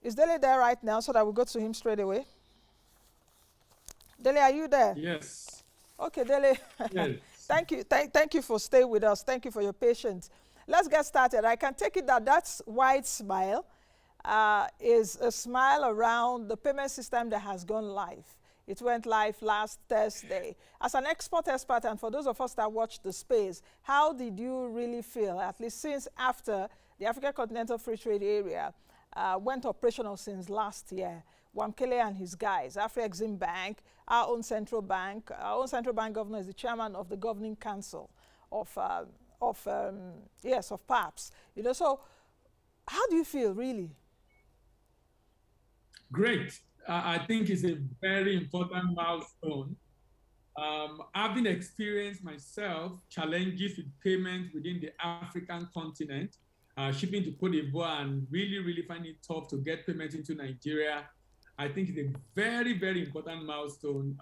Is Dele there right now so that we go to him straight away? Dele, are you there? Yes. Okay, Dele. Yes. Thank you. Thank you for staying with us. Thank you for your patience. Let's get started. I can take it that that wide smile is a smile around the payment system that has gone live. It went live last Thursday. As an export expert, and for those of us that watched the space, how did you really feel, at least since after the African Continental Free Trade Area went operational since last year? Wamkele and his guys, Afrexim Bank, our own central bank governor is the chairman of the governing council of PAPSS. You know, so how do you feel really? Great. I think it's a very important milestone. I've been experienced myself challenges with payments within the African continent, shipping to Cote d'Ivoire, and really find it tough to get payments into Nigeria. I think it's a very, very important milestone.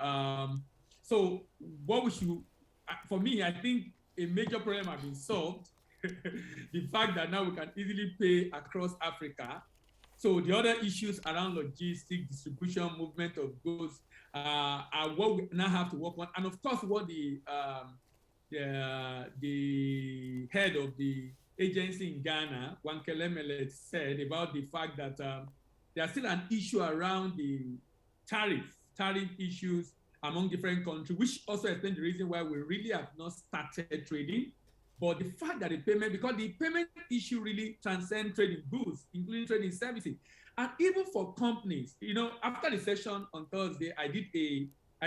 So what we should, for me, I think a major problem has been solved. The fact that now we can easily pay across Africa. So the other issues around logistics, distribution, movement of goods are what we now have to work on. And of course, what the head of the agency in Ghana, Wamkele, said about the fact that there's still an issue around the tariff issues among different countries, which also explains the reason why we really have not started trading. But the fact that the payment, because the payment issue really transcends trading goods, including trading services. And even for companies, you know, after the session on Thursday, I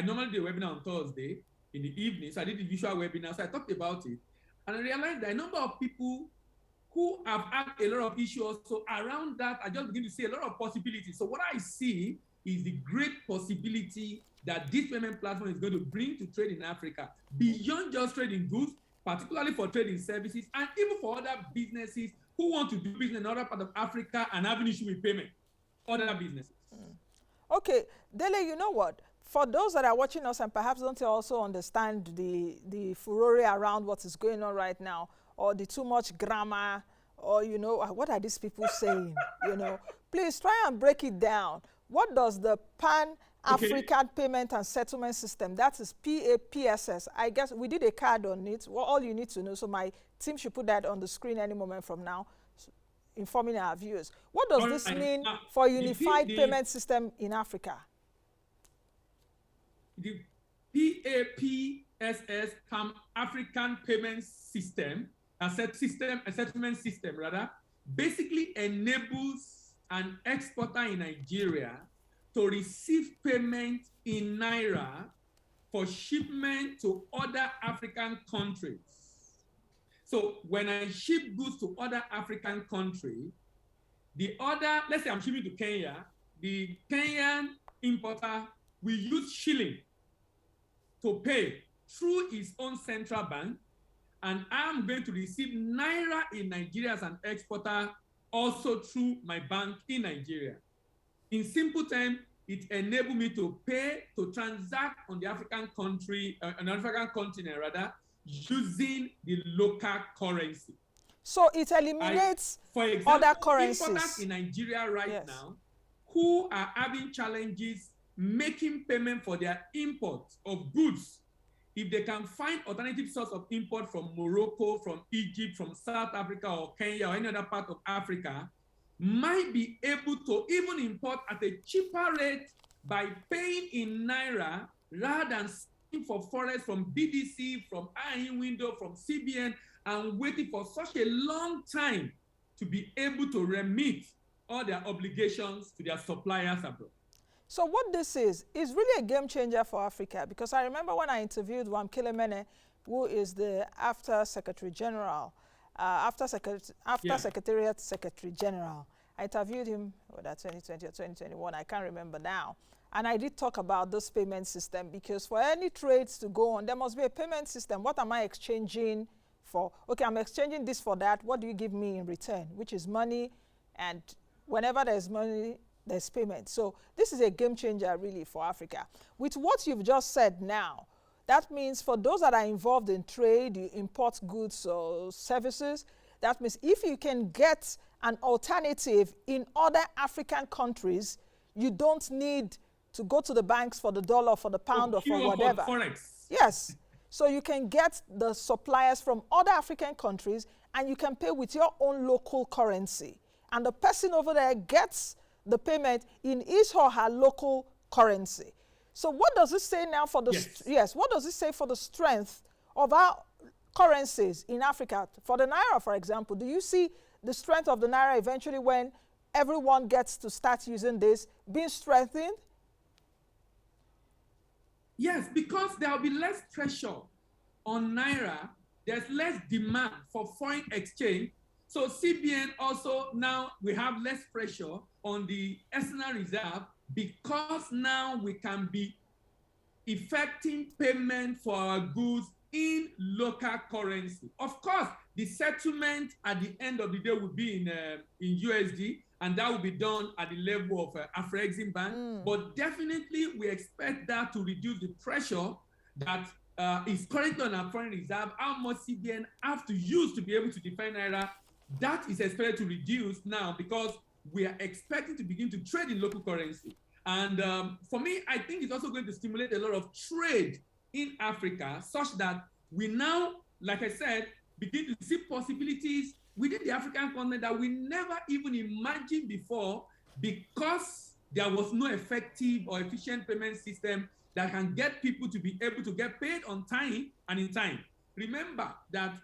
normally do a webinar on Thursday in the evening. So I did the visual webinar. So I talked about it. And I realized that a number of people who have had a lot of issues also around that, I just begin to see a lot of possibilities. So what I see is the great possibility that this payment platform is going to bring to trade in Africa, beyond just trading goods, particularly for trading services, and even for other businesses who want to do business in other parts of Africa and have an issue with payment, other businesses. Okay, Dele, you know what? For those that are watching us and perhaps don't also understand the furore around what is going on right now, or the too much grammar, or, you know, what are these people saying, you know? Please try and break it down. What does the Pan-African Payment and Settlement System, that is PAPSS, I guess we did a card on it, well, all you need to know, so my team should put that on the screen any moment from now, informing our viewers. What does this mean for a unified payment system in Africa? The PAPSS, Pan-African Payment System, a settlement system rather, basically enables an exporter in Nigeria to receive payment in Naira for shipment to other African countries. So when I ship goods to other African countries, let's say I'm shipping to Kenya, the Kenyan importer will use shilling to pay through his own central bank, and I'm going to receive Naira in Nigeria as an exporter also through my bank in Nigeria. In simple terms, it enables me to pay, to transact on the African continent rather, using the local currency. So it eliminates for example, other currencies. Importers in Nigeria right now who are having challenges making payment for their import of goods, if they can find alternative source of import from Morocco, from Egypt, from South Africa or Kenya or any other part of Africa, might be able to even import at a cheaper rate by paying in Naira rather than seeking for forex from BDC, from IE window, from CBN, and waiting for such a long time to be able to remit all their obligations to their suppliers abroad. So what this is really a game changer for Africa, because I remember when I interviewed Wamkele, who is the after Secretary General, Secretariat Secretary General. I interviewed him, whether 2020 or 2021, I can't remember now. And I did talk about this payment system, because for any trades to go on, there must be a payment system. What am I exchanging for? Okay, I'm exchanging this for that. What do you give me in return? Which is money, and whenever there's money, there's payment. So this is a game changer really for Africa. With what you've just said now, that means for those that are involved in trade, you import goods or services, that means if you can get an alternative in other African countries. You don't need to go to the banks for the dollar, for the pound, or for whatever. Forex. Yes. So you can get the suppliers from other African countries, and you can pay with your own local currency. And the person over there gets the payment in his or her local currency. So what does it say now for the what does it say for the strength of our currencies in Africa? For the Naira, for example, do you see the strength of the Naira eventually, when everyone gets to start using this, being strengthened? Yes, because there will be less pressure on Naira. There's less demand for foreign exchange. So CBN also, now we have less pressure on the external reserve, because now we can be effecting payment for our goods in local currency. Of course, the settlement at the end of the day will be in USD, and that will be done at the level of Afrexim Bank. But definitely, we expect that to reduce the pressure that is currently on our foreign reserve. How much CBN have to use to be able to defend Naira, that is expected to reduce now, because we are expecting to begin to trade in local currency. And for me, I think it's also going to stimulate a lot of trade in Africa, such that we now, like I said, begin to see possibilities within the African continent that we never even imagined before, because there was no effective or efficient payment system that can get people to be able to get paid on time and in time. Remember that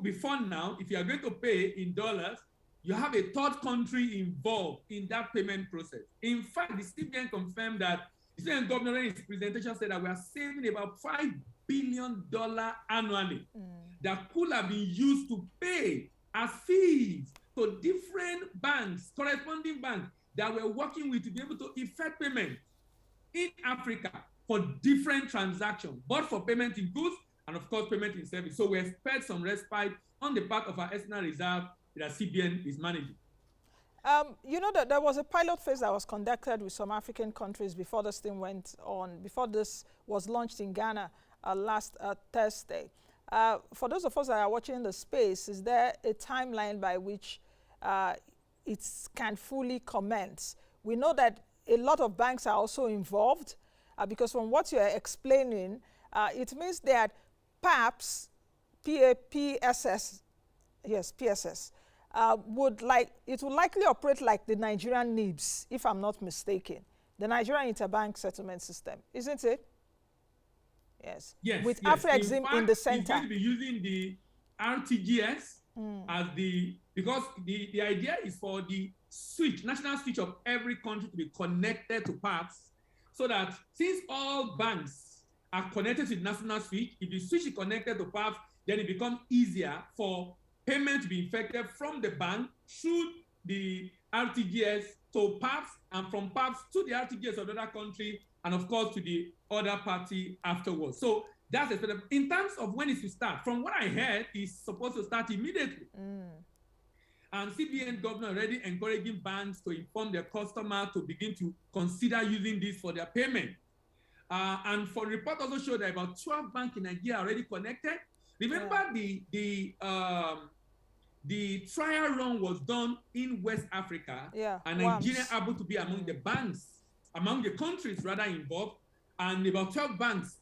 before now, if you are going to pay in dollars, you have a third country involved in that payment process. In fact, the CBN confirmed that the CBN governor in his presentation said that we are saving about $5 billion annually that could have been used to pay as fees to different banks, corresponding banks that we're working with to be able to effect payment in Africa for different transactions, both for payment in goods and of course payment in service. So we expect some respite on the part of our external reserve that CBN is managing. You know that there was a pilot phase that was conducted with some African countries before this thing went on, before this was launched in Ghana last Thursday. For those of us that are watching the space, is there a timeline by which it can fully commence? We know that a lot of banks are also involved, because from what you're explaining, it means that PAPSS, PAPSS, yes, PSS, would likely operate like the Nigerian NIBS, if I'm not mistaken, the Nigerian Interbank Settlement System, isn't it? Yes. Yes. With yes. Afrexim in the center. It's going to be using the RTGS as because the idea is for the switch, national switch of every country to be connected to PAPSS, so that since all banks are connected to the national switch, if the switch is connected to PAPSS, then it becomes easier for payment to be effected from the bank through the RTGS to PAPSS, and from PAPSS to the RTGS of another country, and of course to the other party afterwards. So that's expected. In terms of when it will start, from what I heard, it's supposed to start immediately. And CBN governor already encouraging banks to inform their customer to begin to consider using this for their payment. And for report also showed that about 12 banks in Nigeria are already connected. Remember, the trial run was done in West Africa, and Nigeria able to be among the banks, among the countries rather involved, and about 12 banks,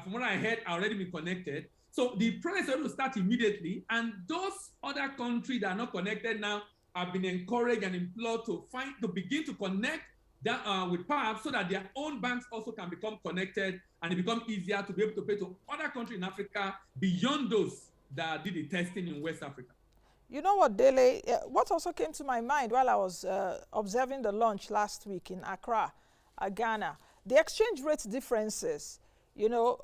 from what I heard, are already been connected. So the process will start immediately, and those other countries that are not connected now have been encouraged and implored to begin to connect that with PAPSS, so that their own banks also can become connected, and it becomes easier to be able to pay to other countries in Africa beyond those that did the testing in West Africa. You know what, Dele, what also came to my mind while I was observing the launch last week in Accra, Ghana, the exchange rate differences, you know,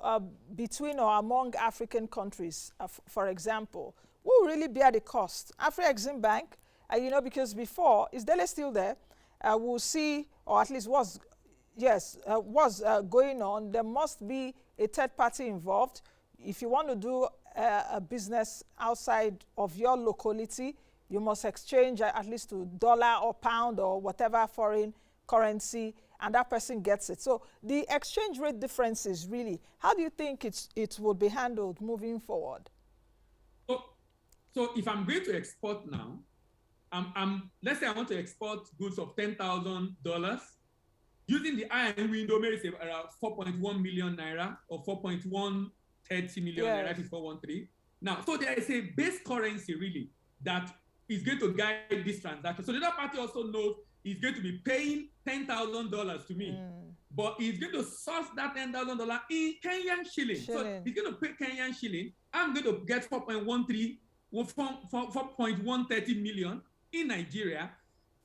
between or among African countries, for example, will really bear the cost. Afrexim Bank, you know, because before, is Dele still there? We'll see, or at least was going on, there must be a third party involved. If you want to do a business outside of your locality, you must exchange at least to dollar or pound or whatever foreign currency, and that person gets it. So the exchange rate differences, really, how do you think it will be handled moving forward? So if I'm going to export now, let's say I want to export goods of $10,000. Using the iron window, maybe it's around 4.1 million naira or 4.130 million naira if it's 413. Now, so there is a base currency really that is going to guide this transaction. So the other party also knows he's going to be paying $10,000 to me, but he's going to source that $10,000 in Kenyan shilling. So he's going to pay Kenyan shilling. I'm going to get 4.130 million in Nigeria.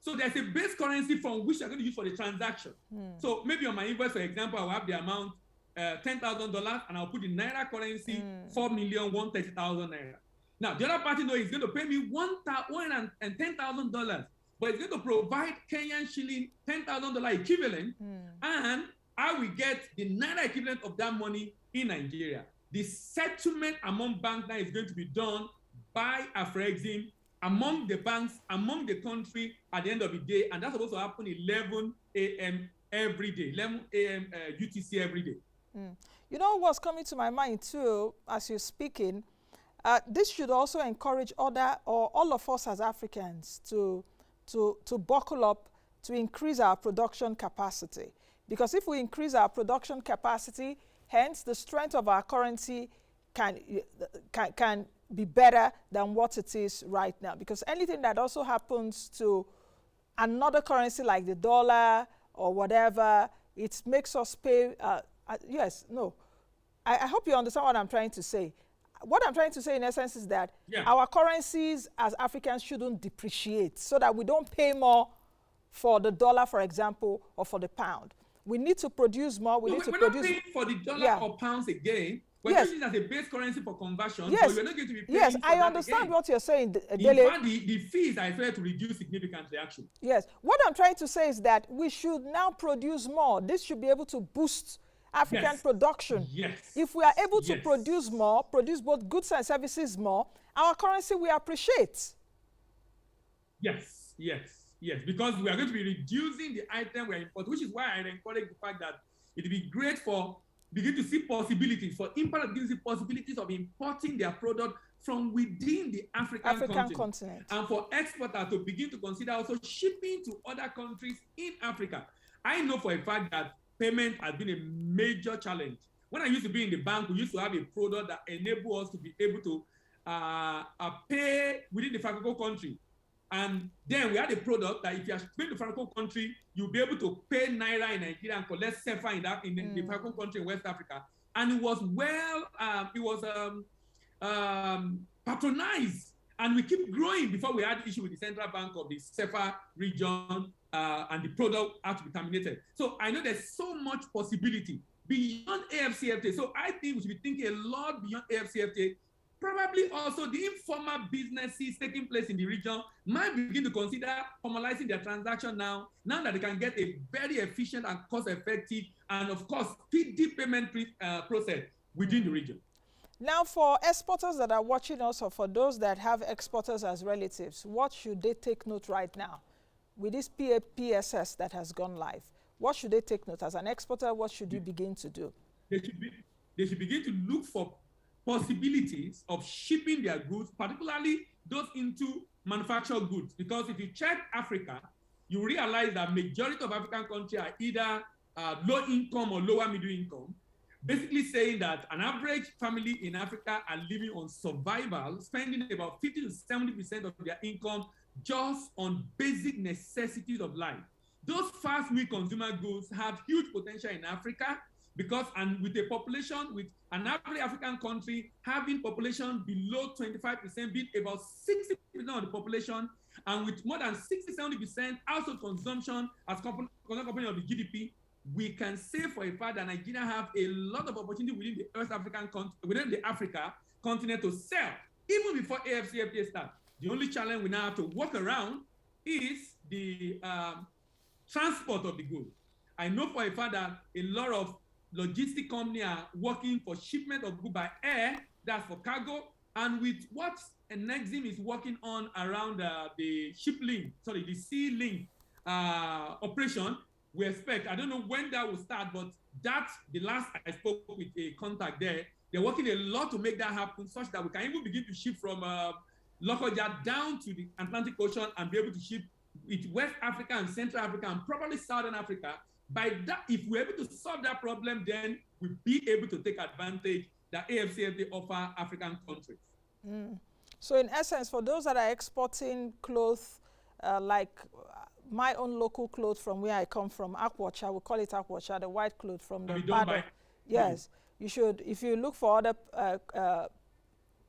So there's a base currency from which I'm going to use for the transaction. So maybe on my invoice, for example, I'll have the amount $10,000 and I'll put the naira currency 4,130,000 naira. Now the other party knows he's going to pay me $110,000, but he's going to provide Kenyan shilling $10,000 equivalent, and I will get the naira equivalent of that money in Nigeria. The settlement among banks now is going to be done by Afrexim among the banks, among the country at the end of the day, and that's supposed to happen 11 a.m. every day, 11 a.m. UTC every day. You know what's coming to my mind too, as you're speaking, this should also encourage all of us as Africans to buckle up, to increase our production capacity. Because if we increase our production capacity, hence the strength of our currency can be better than what it is right now. Because anything that also happens to another currency like the dollar or whatever, it makes us pay. I hope you understand what I'm trying to say. What I'm trying to say in essence is that our currencies as Africans shouldn't depreciate so that we don't pay more for the dollar, for example, or for the pound. We need to produce more. We're not paying for the dollar or pounds again. We're using it as a base currency for conversion. So we're not going to be paying for I that understand again. what you're saying, Dele. In fact, the fees are expected to reduce significantly, actually. Yes. What I'm trying to say is that we should now produce more. This should be able to boost African production. If we are able to produce more, produce both goods and services more, our currency will appreciate. Yes. Because we are going to be reducing the item we're importing, which is why I encourage the fact that it would be great for begin to see possibilities for importers, possibilities of importing their product from within the African continent, and for exporters to begin to consider also shipping to other countries in Africa. I know for a fact that payment has been a major challenge. When I used to be in the bank, we used to have a product that enabled us to be able to pay within the Francophone country. And then we had a product that if you are going to Francophone country, you'll be able to pay naira in Nigeria and collect CFA in the Francophone country in West Africa. And it was patronized. And we keep growing before we had issue with the central bank of the CFA region, and the product had to be terminated. So I know there's so much possibility beyond AFCFTA. So I think we should be thinking a lot beyond AFCFTA. Probably also the informal businesses taking place in the region might begin to consider formalizing their transaction now that they can get a very efficient and cost-effective and, of course, speedy payment process within the region. Now, for exporters that are watching us, or for those that have exporters as relatives, what should they take note right now with this PAPSS that has gone live? What should they take note? As an exporter, what should you begin to do? They should begin to look for possibilities of shipping their goods, particularly those into manufactured goods. Because if you check Africa, you realize that majority of African countries are either low income or lower middle income, basically saying that an average family in Africa are living on survival, spending about 50 to 70% of their income just on basic necessities of life. Those fast-moving consumer goods have huge potential in Africa, because, and with a population, with an average African country having population below 25%, being about 60% of the population, and with more than 60-70% household consumption as component of the GDP, we can say for a fact that Nigeria have a lot of opportunity within the West African within the Africa continent to sell, even before AFCFTA starts. The only challenge we now have to work around is the transport of the goods. I know for a fact that a lot of logistic companies are working for shipment of goods by air, that's for cargo, and with what Nexim is working on around the the sea link operation, we expect, I don't know when that will start, but that's the last I spoke with a contact there. They're working a lot to make that happen, such that we can even begin to ship from Lokoja down to the Atlantic Ocean and be able to ship with West Africa and Central Africa and probably Southern Africa. By that, if we're able to solve that problem, then we'll be able to take advantage that AFCFTA offer African countries. So in essence, for those that are exporting clothes, like my own local clothes from where I come from, Akwacha, we call it Akwacha, the white clothes from the Bado. Yes, you should, if you look for other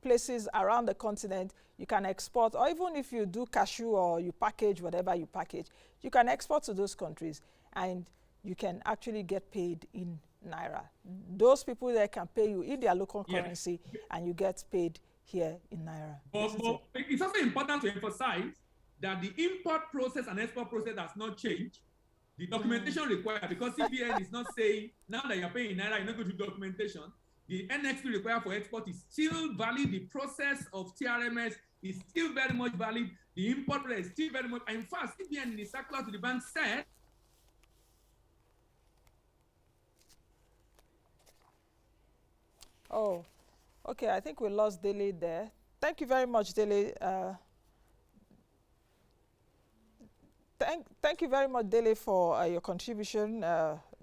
places around the continent, you can export, or even if you do cashew or you package whatever you package, you can export to those countries and you can actually get paid in Naira. Those people there can pay you in their local currency and you get paid here in Naira. But it's also important to emphasize that the import process and export process has not changed. The documentation required, because CBN is not saying now that you're paying in Naira, you're not going to do documentation. The NXP required for export is still valid. The process of TRMS is still very much valid. The import rate is still very much. In fact, CBN in the circular to the bank said, oh, okay, I think we lost Dele there. Thank you very much, Dele. Thank you very much, Dele, for your contribution.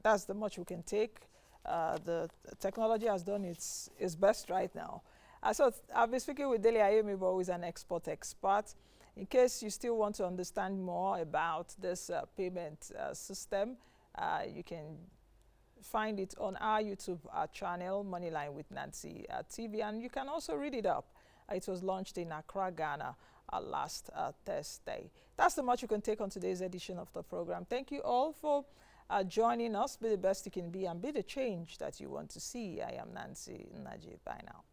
That's the much we can take. The technology has done its best right now. So I've been speaking with Dele Ayemibo, who is an export expert. In case you still want to understand more about this payment system, you can find it on our YouTube channel, Moneyline with Nancy TV, and you can also read it up. It was launched in Accra, Ghana last Thursday. That's the much you can take on today's edition of the program. Thank you all for joining us. Be the best you can be and be the change that you want to see. I am Nancy Najib. Bye now.